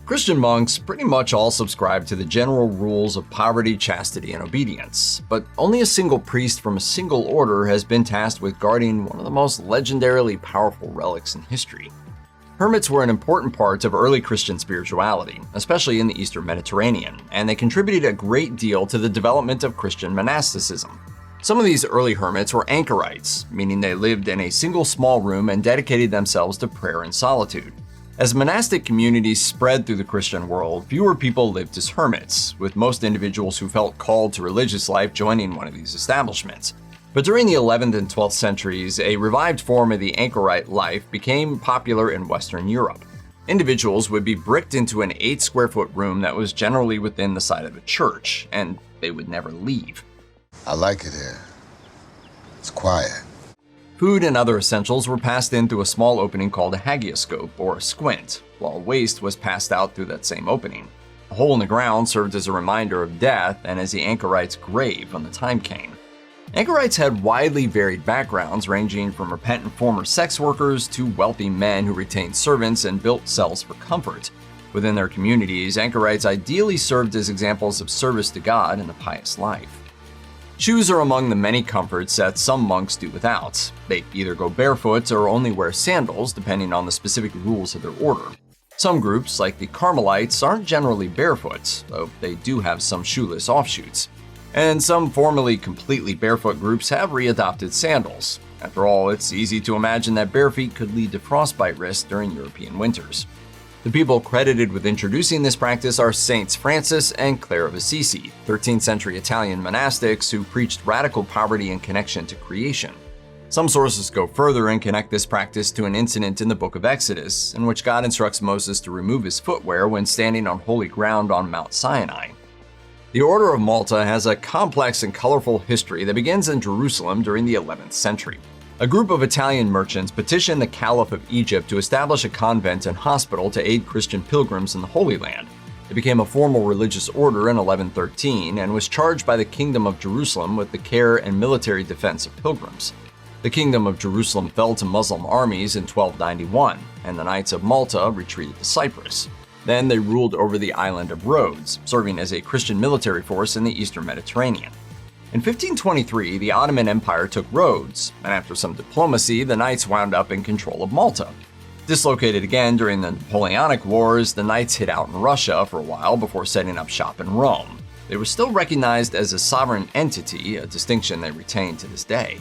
Christian monks pretty much all subscribe to the general rules of poverty, chastity, and obedience, but only a single priest from a single order has been tasked with guarding one of the most legendarily powerful relics in history. Hermits were an important part of early Christian spirituality, especially in the Eastern Mediterranean, and they contributed a great deal to the development of Christian monasticism. Some of these early hermits were anchorites, meaning they lived in a single small room and dedicated themselves to prayer and solitude. As monastic communities spread through the Christian world, fewer people lived as hermits, with most individuals who felt called to religious life joining one of these establishments. But during the 11th and 12th centuries, a revived form of the anchorite life became popular in Western Europe. Individuals would be bricked into an 8-square-foot room that was generally within the side of a church, and they would never leave. I like it here. It's quiet. Food and other essentials were passed in through a small opening called a hagioscope, or a squint, while waste was passed out through that same opening. A hole in the ground served as a reminder of death and as the anchorite's grave when the time came. Anchorites had widely varied backgrounds, ranging from repentant former sex workers to wealthy men who retained servants and built cells for comfort. Within their communities, anchorites ideally served as examples of service to God and the pious life. Shoes are among the many comforts that some monks do without. They either go barefoot or only wear sandals, depending on the specific rules of their order. Some groups, like the Carmelites, aren't generally barefoot, though they do have some shoeless offshoots. And some formerly completely barefoot groups have readopted sandals. After all, it's easy to imagine that bare feet could lead to frostbite risk during European winters. The people credited with introducing this practice are Saints Francis and Clare of Assisi, 13th century Italian monastics who preached radical poverty and connection to creation. Some sources go further and connect this practice to an incident in the book of Exodus, in which God instructs Moses to remove his footwear when standing on holy ground on Mount Sinai. The Order of Malta has a complex and colorful history that begins in Jerusalem during the 11th century. A group of Italian merchants petitioned the Caliph of Egypt to establish a convent and hospital to aid Christian pilgrims in the Holy Land. It became a formal religious order in 1113 and was charged by the Kingdom of Jerusalem with the care and military defense of pilgrims. The Kingdom of Jerusalem fell to Muslim armies in 1291, and the Knights of Malta retreated to Cyprus. Then they ruled over the island of Rhodes, serving as a Christian military force in the Eastern Mediterranean. In 1523, the Ottoman Empire took Rhodes, and after some diplomacy, the Knights wound up in control of Malta. Dislocated again during the Napoleonic Wars, the Knights hid out in Russia for a while before setting up shop in Rome. They were still recognized as a sovereign entity, a distinction they retain to this day.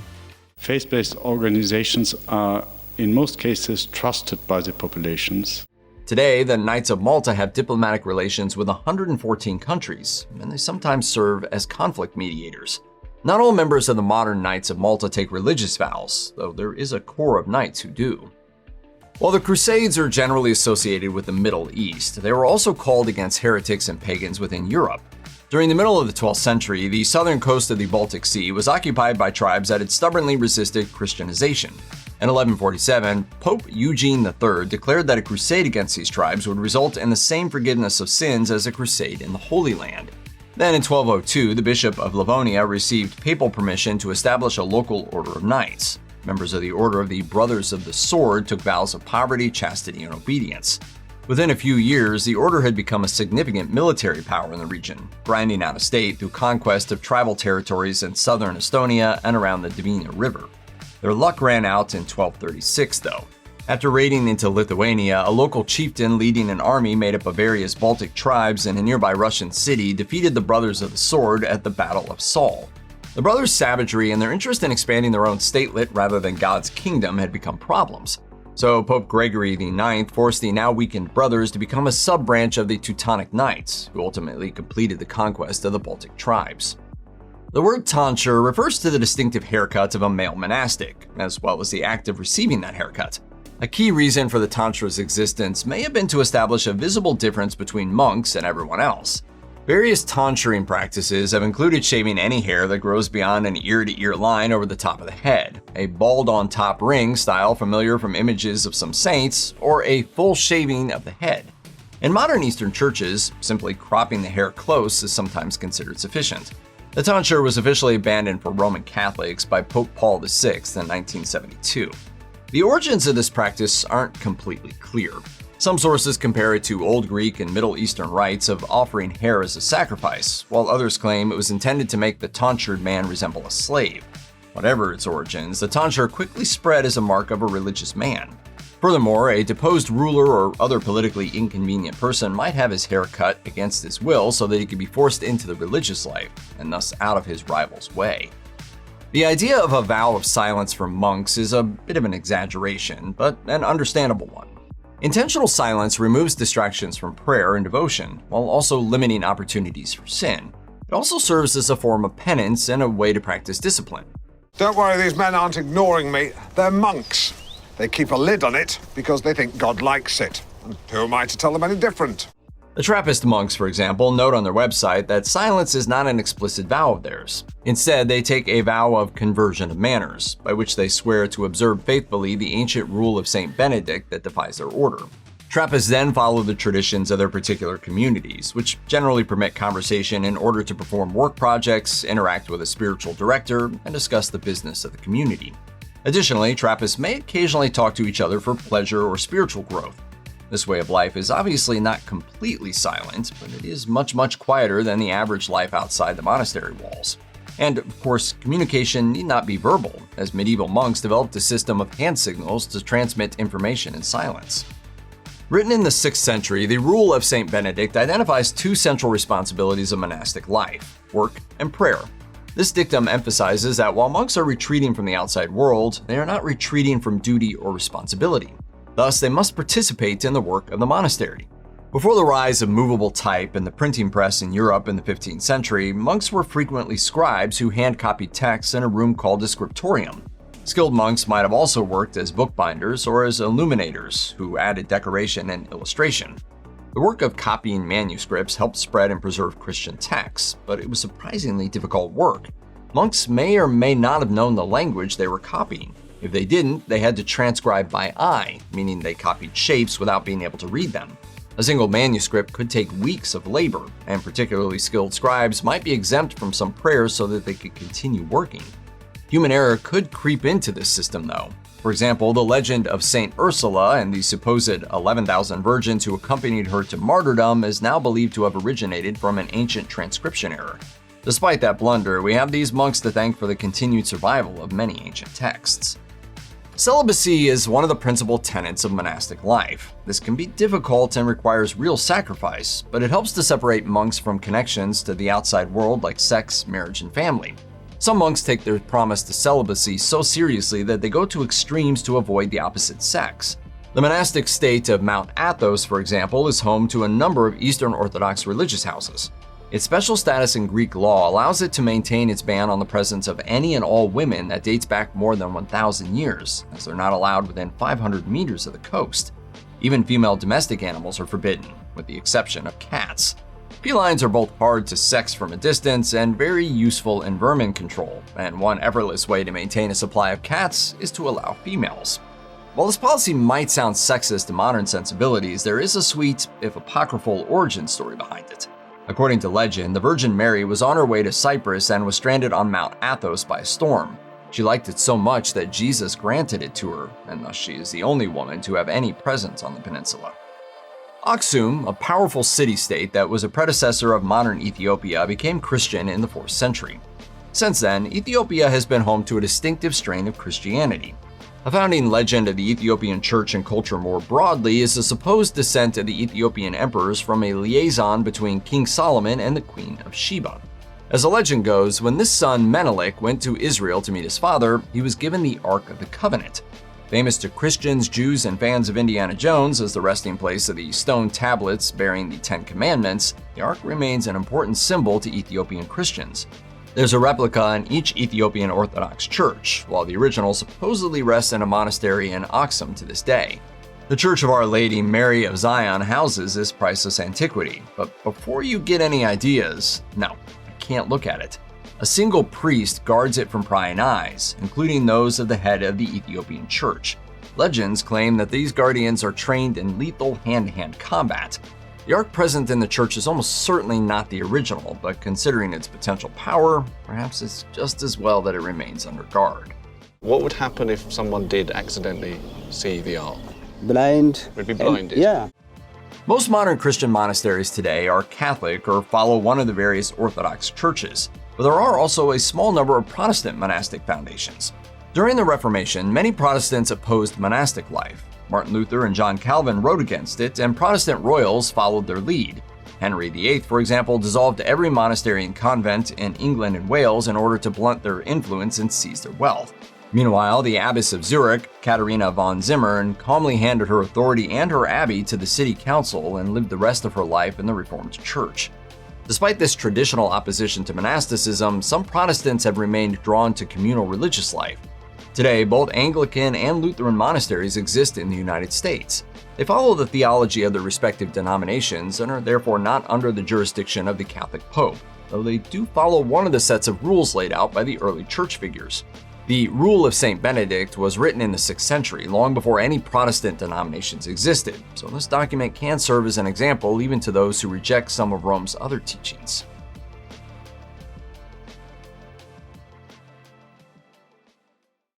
Faith-based organizations are, in most cases, trusted by the populations. Today, the Knights of Malta have diplomatic relations with 114 countries, and they sometimes serve as conflict mediators. Not all members of the modern Knights of Malta take religious vows, though there is a core of knights who do. While the Crusades are generally associated with the Middle East, they were also called against heretics and pagans within Europe. During the middle of the 12th century, the southern coast of the Baltic Sea was occupied by tribes that had stubbornly resisted Christianization. In 1147, Pope Eugene III declared that a crusade against these tribes would result in the same forgiveness of sins as a crusade in the Holy Land. Then in 1202, the Bishop of Livonia received papal permission to establish a local order of knights. Members of the Order of the Brothers of the Sword took vows of poverty, chastity, and obedience. Within a few years, the order had become a significant military power in the region, grinding out a state through conquest of tribal territories in southern Estonia and around the Dvina River. Their luck ran out in 1236, though. After raiding into Lithuania, a local chieftain leading an army made up of various Baltic tribes in a nearby Russian city defeated the Brothers of the Sword at the Battle of Saul. The brothers' savagery and their interest in expanding their own statelet rather than God's kingdom had become problems. So Pope Gregory IX forced the now weakened brothers to become a sub-branch of the Teutonic Knights, who ultimately completed the conquest of the Baltic tribes. The word tonsure refers to the distinctive haircut of a male monastic, as well as the act of receiving that haircut. A key reason for the tonsure's existence may have been to establish a visible difference between monks and everyone else. Various tonsuring practices have included shaving any hair that grows beyond an ear-to-ear line over the top of the head, a bald-on-top ring style familiar from images of some saints, or a full shaving of the head. In modern Eastern churches, simply cropping the hair close is sometimes considered sufficient. The tonsure was officially abandoned for Roman Catholics by Pope Paul VI in 1972. The origins of this practice aren't completely clear. Some sources compare it to Old Greek and Middle Eastern rites of offering hair as a sacrifice, while others claim it was intended to make the tonsured man resemble a slave. Whatever its origins, the tonsure quickly spread as a mark of a religious man. Furthermore, a deposed ruler or other politically inconvenient person might have his hair cut against his will so that he could be forced into the religious life, and thus out of his rival's way. The idea of a vow of silence for monks is a bit of an exaggeration, but an understandable one. Intentional silence removes distractions from prayer and devotion, while also limiting opportunities for sin. It also serves as a form of penance and a way to practice discipline. Don't worry, these men aren't ignoring me. They're monks. They keep a lid on it because they think God likes it. And who am I to tell them any different? The Trappist monks, for example, note on their website that silence is not an explicit vow of theirs. Instead, they take a vow of conversion of manners, by which they swear to observe faithfully the ancient rule of Saint Benedict that defies their order. Trappists then follow the traditions of their particular communities, which generally permit conversation in order to perform work projects, interact with a spiritual director, and discuss the business of the community. Additionally, Trappists may occasionally talk to each other for pleasure or spiritual growth. This way of life is obviously not completely silent, but it is much quieter than the average life outside the monastery walls. And, of course, communication need not be verbal, as medieval monks developed a system of hand signals to transmit information in silence. Written in the 6th century, the Rule of Saint Benedict identifies two central responsibilities of monastic life: work and prayer. This dictum emphasizes that while monks are retreating from the outside world, they are not retreating from duty or responsibility. Thus, they must participate in the work of the monastery. Before the rise of movable type and the printing press in Europe in the 15th century, monks were frequently scribes who hand-copied texts in a room called a scriptorium. Skilled monks might have also worked as bookbinders or as illuminators, who added decoration and illustration. The work of copying manuscripts helped spread and preserve Christian texts, but it was surprisingly difficult work. Monks may or may not have known the language they were copying. If they didn't, they had to transcribe by eye, meaning they copied shapes without being able to read them. A single manuscript could take weeks of labor, and particularly skilled scribes might be exempt from some prayers so that they could continue working. Human error could creep into this system, though. For example, the legend of Saint Ursula and the supposed 11,000 virgins who accompanied her to martyrdom is now believed to have originated from an ancient transcription error. Despite that blunder, we have these monks to thank for the continued survival of many ancient texts. Celibacy is one of the principal tenets of monastic life. This can be difficult and requires real sacrifice, but it helps to separate monks from connections to the outside world like sex, marriage, and family. Some monks take their promise to celibacy so seriously that they go to extremes to avoid the opposite sex. The monastic state of Mount Athos, for example, is home to a number of Eastern Orthodox religious houses. Its special status in Greek law allows it to maintain its ban on the presence of any and all women that dates back more than 1,000 years, as they're not allowed within 500 meters of the coast. Even female domestic animals are forbidden, with the exception of cats. Felines are both hard to sex from a distance and very useful in vermin control, and one effortless way to maintain a supply of cats is to allow females. While this policy might sound sexist to modern sensibilities, there is a sweet, if apocryphal, origin story behind it. According to legend, the Virgin Mary was on her way to Cyprus and was stranded on Mount Athos by a storm. She liked it so much that Jesus granted it to her, and thus she is the only woman to have any presence on the peninsula. Aksum, a powerful city-state that was a predecessor of modern Ethiopia, became Christian in the 4th century. Since then, Ethiopia has been home to a distinctive strain of Christianity. A founding legend of the Ethiopian church and culture more broadly is the supposed descent of the Ethiopian emperors from a liaison between King Solomon and the Queen of Sheba. As the legend goes, when this son Menelik went to Israel to meet his father, he was given the Ark of the Covenant. Famous to Christians, Jews, and fans of Indiana Jones as the resting place of the stone tablets bearing the 10 Commandments, the Ark remains an important symbol to Ethiopian Christians. There's a replica in each Ethiopian Orthodox church, while the original supposedly rests in a monastery in Aksum to this day. The Church of Our Lady Mary of Zion houses this priceless antiquity, but before you get any ideas, no, I can't look at it. A single priest guards it from prying eyes, including those of the head of the Ethiopian church. Legends claim that these guardians are trained in lethal hand-to-hand combat. The Ark present in the church is almost certainly not the original, but considering its potential power, perhaps it's just as well that it remains under guard. What would happen if someone did accidentally see the Ark? blind. Would be and- blinded. Yeah. Most modern Christian monasteries today are Catholic or follow one of the various Orthodox churches, but there are also a small number of Protestant monastic foundations. During the Reformation, many Protestants opposed monastic life. Martin Luther and John Calvin wrote against it, and Protestant royals followed their lead. Henry VIII, for example, dissolved every monastery and convent in England and Wales in order to blunt their influence and seize their wealth. Meanwhile, the abbess of Zurich, Katharina von Zimmern, calmly handed her authority and her abbey to the city council and lived the rest of her life in the Reformed Church. Despite this traditional opposition to monasticism, some Protestants have remained drawn to communal religious life. Today, both Anglican and Lutheran monasteries exist in the United States. They follow the theology of their respective denominations and are therefore not under the jurisdiction of the Catholic Pope, though they do follow one of the sets of rules laid out by the early church figures. The Rule of St. Benedict was written in the 6th century, long before any Protestant denominations existed, so this document can serve as an example even to those who reject some of Rome's other teachings.